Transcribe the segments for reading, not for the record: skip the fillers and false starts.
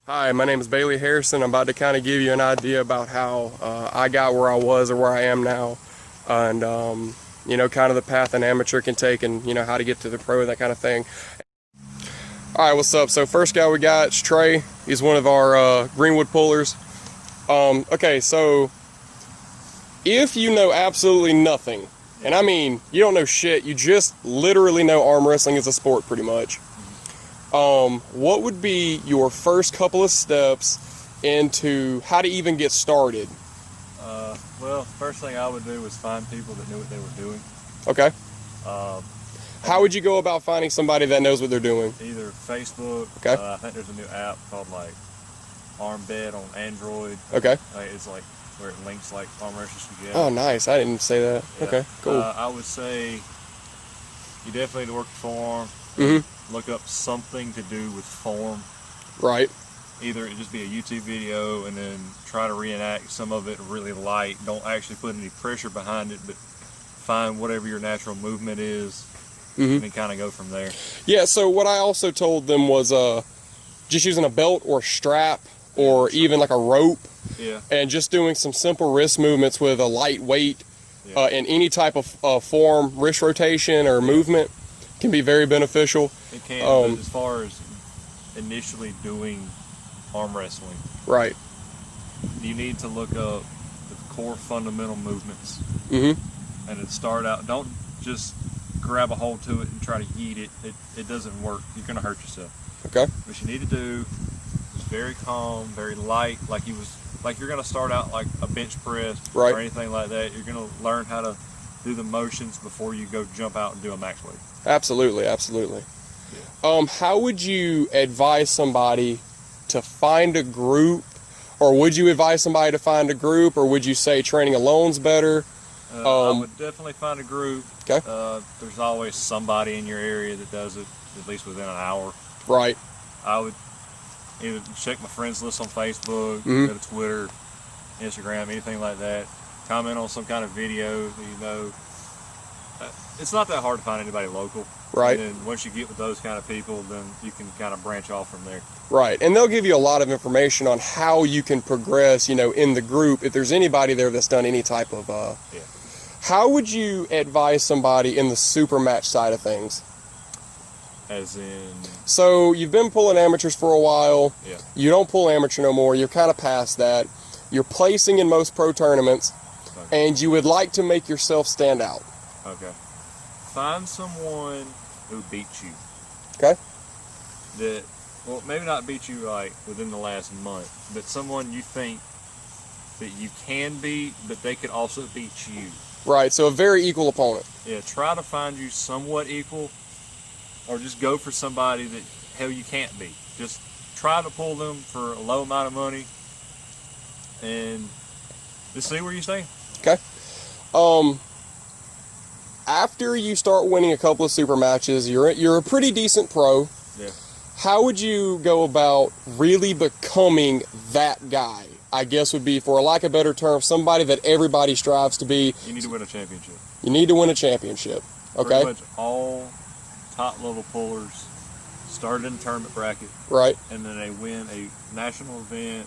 Hi, my name is Bailey Harrison. I'm about to kind of give you an idea about how I got where I was or where I am now, and kind of the path an amateur can take, and how to get to the pro, that kind of thing. All right, what's up? So first guy we got is Trey. He's one of our Greenwood pullers. Okay, so if you know absolutely nothing, and I mean you don't know shit, you just literally know arm wrestling is a sport pretty much. What would be your first couple of steps into how to even get started? Well, first thing I would do was find people that knew what they were doing. Okay. How would you go about finding somebody that knows what they're doing? Either Facebook. Okay. I think there's a new app called like ArmBed on Android. Okay. It's like where it links like arm wrestlers together. Oh, nice. I didn't say that. Yeah. Okay, cool. I would say you definitely need to work the form. Mm-hmm. Look up something to do with form. Right. Either it just be a YouTube video and then try to reenact some of it really light. Don't actually put any pressure behind it, but find whatever your natural movement is, and then kind of go from there. Yeah, so what I also told them was just using a belt or a strap or even like a rope, and just doing some simple wrist movements with a light weight in any type of form, wrist rotation or movement can be very beneficial. It can, but as far as initially doing arm wrestling, right, you need to look up the core fundamental movements, and then start out. Don't just grab a hold to it and try to yeet it. It doesn't work. You're going to hurt yourself. Okay. What you need to do is very calm, very light, like you're going to start out like a bench press or anything like that. You're going to learn how to do the motions before you go jump out and do a max weight. Absolutely, absolutely. Yeah. How would you advise somebody to find a group, or would you advise somebody to find a group, or would you say training alone's better? I would definitely find a group. Okay. There's always somebody in your area that does it, at least within an hour. Right. I would either check my friends list on Facebook, go to Twitter, Instagram, anything like that. Comment on some kind of video that you know. It's not that hard to find anybody local. Right. And then once you get with those kind of people, then you can kind of branch off from there. Right. And they'll give you a lot of information on how you can progress, in the group, if there's anybody there that's done any type of... How would you advise somebody in the super match side of things? As in... So you've been pulling amateurs for a while. Yeah. You don't pull amateur no more. You're kind of past that. You're placing in most pro tournaments. Okay. And you would like to make yourself stand out. Okay. Find someone who beats you. Okay. That, well, maybe not beat you like within the last month, but someone you think that you can beat, but they could also beat you. Right, so a very equal opponent. Yeah, try to find you somewhat equal, or just go for somebody that hell you can't beat. Just try to pull them for a low amount of money, and just see where you stand. Okay. After you start winning a couple of super matches, you're a pretty decent pro. Yeah. How would you go about really becoming that guy? I guess would be, for lack of a better term, somebody that everybody strives to be. You need to win a championship. You need to win a championship. Okay. Pretty much all top level pullers started in the tournament bracket. Right. And then they win a national event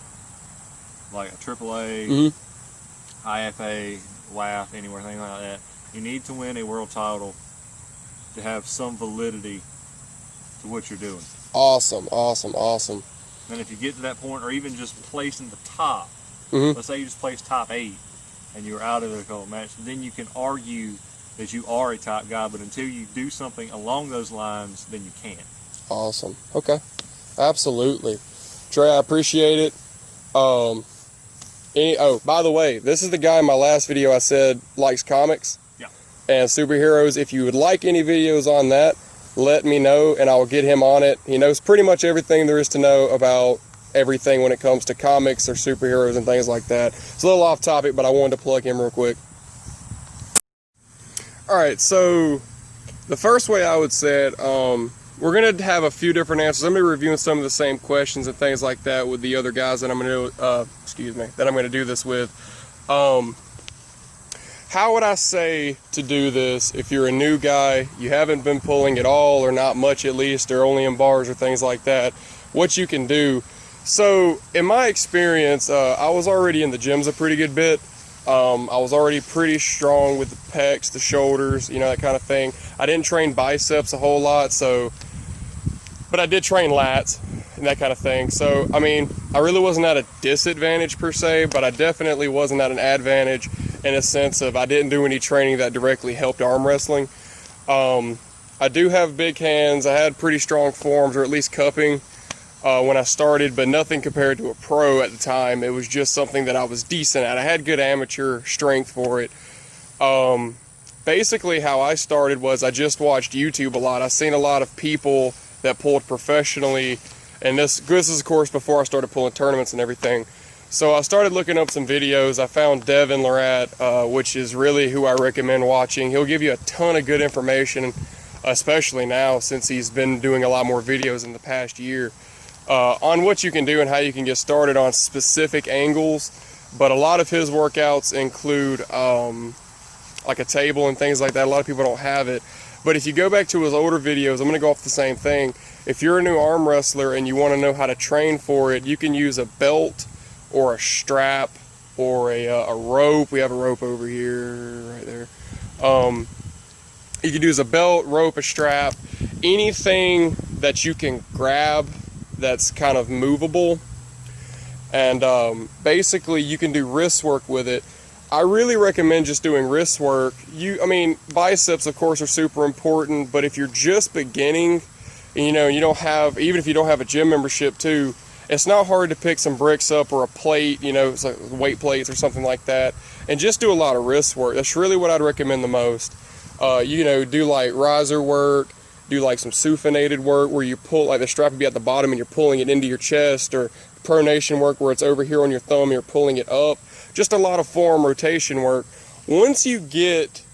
like a AAA, IFA, WAF, anywhere, anything like that. You need to win a world title to have some validity to what you're doing. Awesome, awesome, awesome. And if you get to that point, or even just placing the top, let's say you just placed top 8 and you're out of the whole match, then you can argue that you are a top guy, but until you do something along those lines, then you can't. Awesome. Okay. Absolutely. Trey, I appreciate it. Oh, by the way, this is the guy in my last video I said likes comics and superheroes. If you would like any videos on that, let me know and I'll get him on it. He knows pretty much everything there is to know about everything when it comes to comics or superheroes and things like that. It's a little off topic, but I wanted to plug him real quick. Alright, so the first way I would say it, we're going to have a few different answers. I'm going to be reviewing some of the same questions and things like that with the other guys that I'm going to do this with. How would I say to do this if you're a new guy, you haven't been pulling at all, or not much at least, or only in bars or things like that? What you can do So in my experience, I was already in the gyms a pretty good bit. I was already pretty strong with the pecs, the shoulders, you know, that kind of thing. I didn't train biceps a whole lot, but I did train lats and that kind of thing. So, I mean, I really wasn't at a disadvantage per se, but I definitely wasn't at an advantage in a sense of I didn't do any training that directly helped arm wrestling. I do have big hands. I had pretty strong forearms, or at least cupping, when I started, but nothing compared to a pro at the time. It was just something that I was decent at. I had good amateur strength for it. Basically how I started was I just watched YouTube a lot. I've seen a lot of people that pulled professionally, and this is of course before I started pulling tournaments and everything. So I started looking up some videos. I found Devin Lorat, which is really who I recommend watching. He'll give you a ton of good information, especially now since he's been doing a lot more videos in the past year. On what you can do and how you can get started on specific angles, but a lot of his workouts include like a table and things like that. A lot of people don't have it, but if you go back to his older videos, I'm going to go off the same thing. If you're a new arm wrestler and you want to know how to train for it, you can use a belt or a strap or a rope. We have a rope over here, right there. You can use a belt, rope, a strap, anything that you can grab that's kind of movable, and basically you can do wrist work with it. I really recommend just doing wrist work. I mean, biceps of course are super important, but if you're just beginning, you know, you don't have, even if you don't have a gym membership too, it's not hard to pick some bricks up or a plate, you know, it's like weight plates or something like that, and just do a lot of wrist work. That's really what I'd recommend the most. You know, do like riser work, do like some supinated work where you pull, like the strap would be at the bottom and you're pulling it into your chest, or pronation work where it's over here on your thumb and you're pulling it up. Just a lot of forearm rotation work. Once you get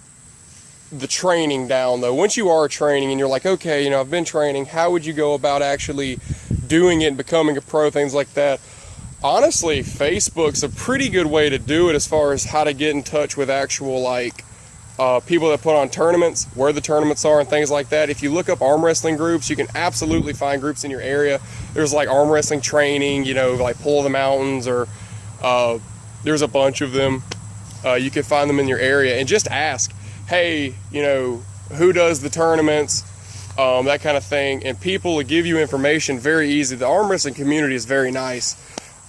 the training down though, once you are training and you're like, okay, you know, I've been training, how would you go about actually doing it and becoming a pro, things like that? Honestly, Facebook's a pretty good way to do it as far as how to get in touch with actual like people that put on tournaments, where the tournaments are and things like that. If you look up arm wrestling groups, you can absolutely find groups in your area. There's like arm wrestling training, you know, like Pull of the Mountains, or there's a bunch of them. You can find them in your area and just ask, hey, you know, who does the tournaments, that kind of thing, and people will give you information very easy. The arm wrestling community is very nice,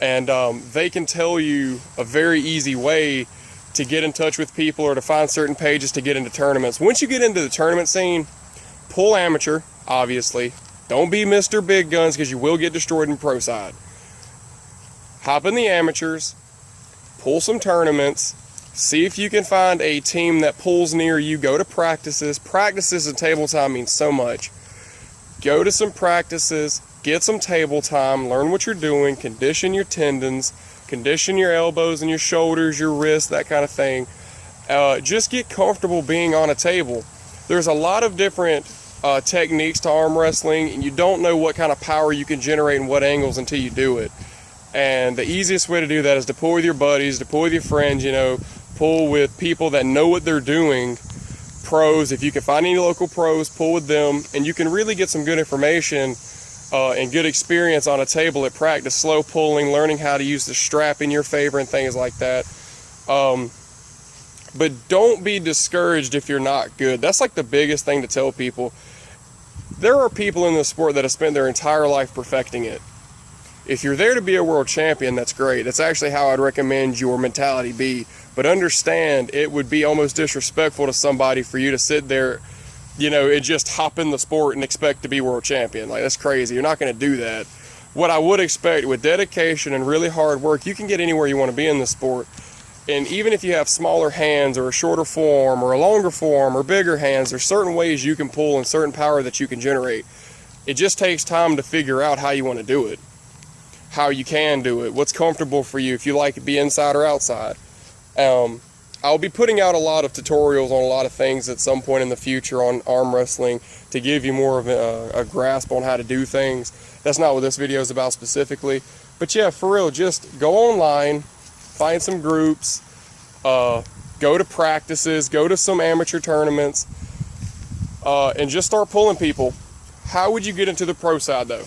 and they can tell you a very easy way to get in touch with people or to find certain pages to get into tournaments. Once you get into the tournament scene, pull amateur, obviously. Don't be Mr. Big Guns, because you will get destroyed in the pro side. Hop in the amateurs, pull some tournaments, see if you can find a team that pulls near you. Go to practices. Practices and table time means so much. Go to some practices, get some table time, learn what you're doing, condition your tendons, condition your elbows and your shoulders, your wrists, that kind of thing. Just get comfortable being on a table. There's a lot of different techniques to arm wrestling, and you don't know what kind of power you can generate and what angles until you do it. And the easiest way to do that is to pull with your buddies, to pull with your friends, you know, pull with people that know what they're doing, pros. If you can find any local pros, pull with them, and you can really get some good information and good experience on a table at practice, slow pulling, learning how to use the strap in your favor and things like that. But don't be discouraged if you're not good. That's like the biggest thing to tell people. There are people in this sport that have spent their entire life perfecting it. If you're there to be a world champion, that's great. That's actually how I'd recommend your mentality be. But understand, it would be almost disrespectful to somebody for you to sit there, you know, and just hop in the sport and expect to be world champion. Like, that's crazy. You're not going to do that. What I would expect, with dedication and really hard work, you can get anywhere you want to be in this sport. And even if you have smaller hands or a shorter forearm or a longer forearm or bigger hands, there's certain ways you can pull and certain power that you can generate. It just takes time to figure out how you want to do it, how you can do it, what's comfortable for you, if you like to be inside or outside. I'll be putting out a lot of tutorials on a lot of things at some point in the future on arm wrestling to give you more of a grasp on how to do things. That's not what this video is about specifically. But yeah, for real, just go online, find some groups, go to practices, go to some amateur tournaments, and just start pulling people. How would you get into the pro side though?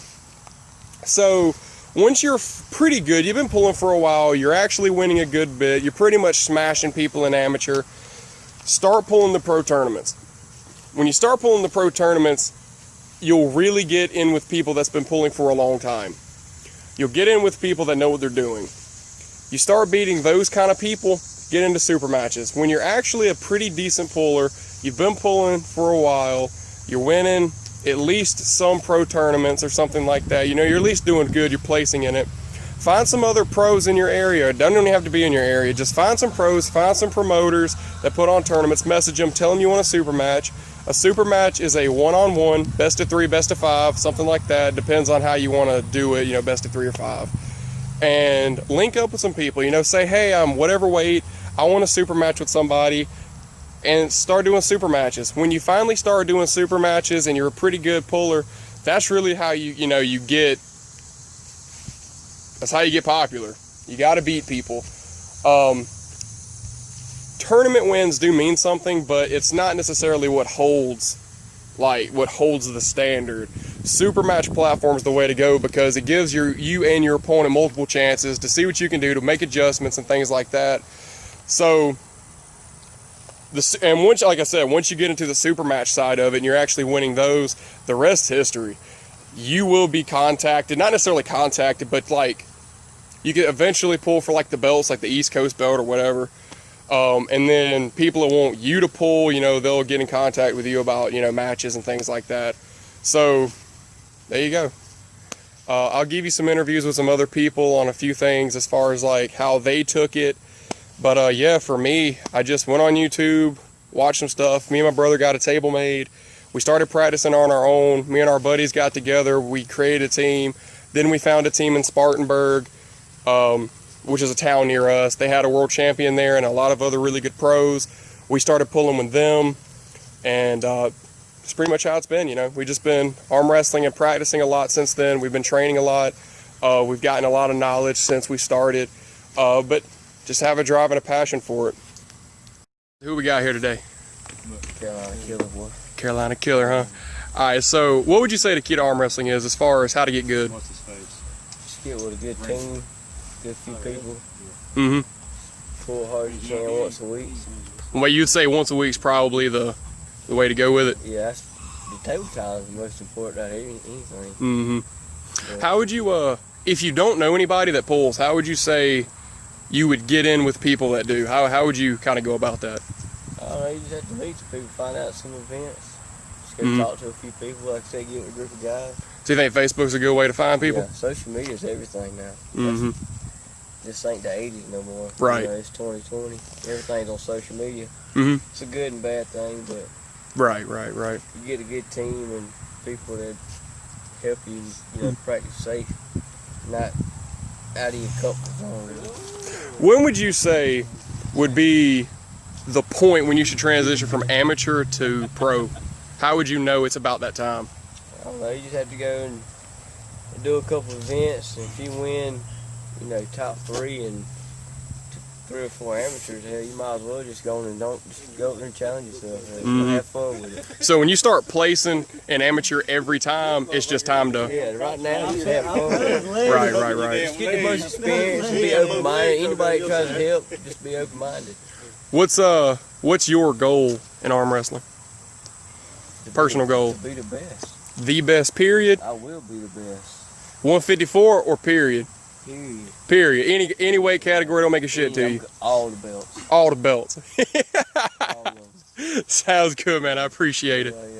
So once you're pretty good, you've been pulling for a while, you're actually winning a good bit, you're pretty much smashing people in amateur, start pulling the pro tournaments. When you start pulling the pro tournaments, you'll really get in with people that's been pulling for a long time. You'll get in with people that know what they're doing. You start beating those kind of people, get into super matches. When you're actually a pretty decent puller, you've been pulling for a while, you're winning at least some pro tournaments or something like that. You know, you're at least doing good, you're placing in it. Find some other pros in your area. It doesn't even have to be in your area. Just find some pros, find some promoters that put on tournaments, message them, tell them you want a super match. A super match is a one-on-one, best of 3, best of 5, something like that. Depends on how you want to do it, you know, best of 3 or 5. And link up with some people, you know, say, hey, I'm whatever weight, I want a super match with somebody. And start doing super matches. When you finally start doing super matches and you're a pretty good puller, that's really how you get, that's how you get popular. You got to beat people. Tournament wins do mean something, but it's not necessarily what holds the standard. Super match platform is the way to go because it gives you and your opponent multiple chances to see what you can do, to make adjustments and things like that. So, and once, like I said, once you get into the super match side of it and you're actually winning those, the rest's history. You will be contacted, not necessarily contacted, but like you could eventually pull for like the belts, like the East Coast belt or whatever. And then people that want you to pull, you know, they'll get in contact with you about, you know, matches and things like that. So there you go. I'll give you some interviews with some other people on a few things as far as like how they took it. But yeah, for me, I just went on YouTube, watched some stuff. Me and my brother got a table made. We started practicing on our own. Me and our buddies got together. We created a team. Then we found a team in Spartanburg, which is a town near us. They had a world champion there and a lot of other really good pros. We started pulling with them. And it's pretty much how it's been, you know. We've just been arm wrestling and practicing a lot since then. We've been training a lot. We've gotten a lot of knowledge since we started. But just have a drive and a passion for it. Who we got here today? Carolina Killer, boy. Carolina Killer, huh? All right, so what would you say the key to arm wrestling is as far as how to get good? What's his face? Just get with a good team, good few people. Mm-hmm. Pull hard as you can once a week. Well, you'd say once a week's probably the way to go with it. Yeah, that's, the table time is the most important out of anything. Mm-hmm. How would you, if you don't know anybody that pulls, how would you say you would get in with people that do? How would you kind of go about that? I don't know, you just have to meet some people, find out some events. Just go talk to a few people, like I said, get with a group of guys. So you think Facebook's a good way to find people? Yeah, social media is everything now. Mm-hmm. This ain't the 80s no more. Right. You know, it's 2020. Everything's on social media. Mm-hmm. It's a good and bad thing, but Right. you get a good team and people that help you, you know, practice safe, not out of your comfort zone, really. When would you say would be the point when you should transition from amateur to pro? How would you know it's about that time? I don't know, you just have to go and do a couple events, and if you win, you know, top 3 and 3 or 4 amateurs, hell, you might as well just go on and just go up there and challenge yourself. Have fun with it. So when you start placing an amateur every time, it's just time to... Yeah, right now, just have fun with it. Right. Just get the most experience and be open-minded. Anybody that tries to help, just be open-minded. What's your goal in arm wrestling? Personal goal? To be the best. The best, period? I will be the best. 154 or period? Period. Any weight category don't make a shit to you? All the belts. All the belts. All of them. Sounds good, man. I appreciate it. Yeah.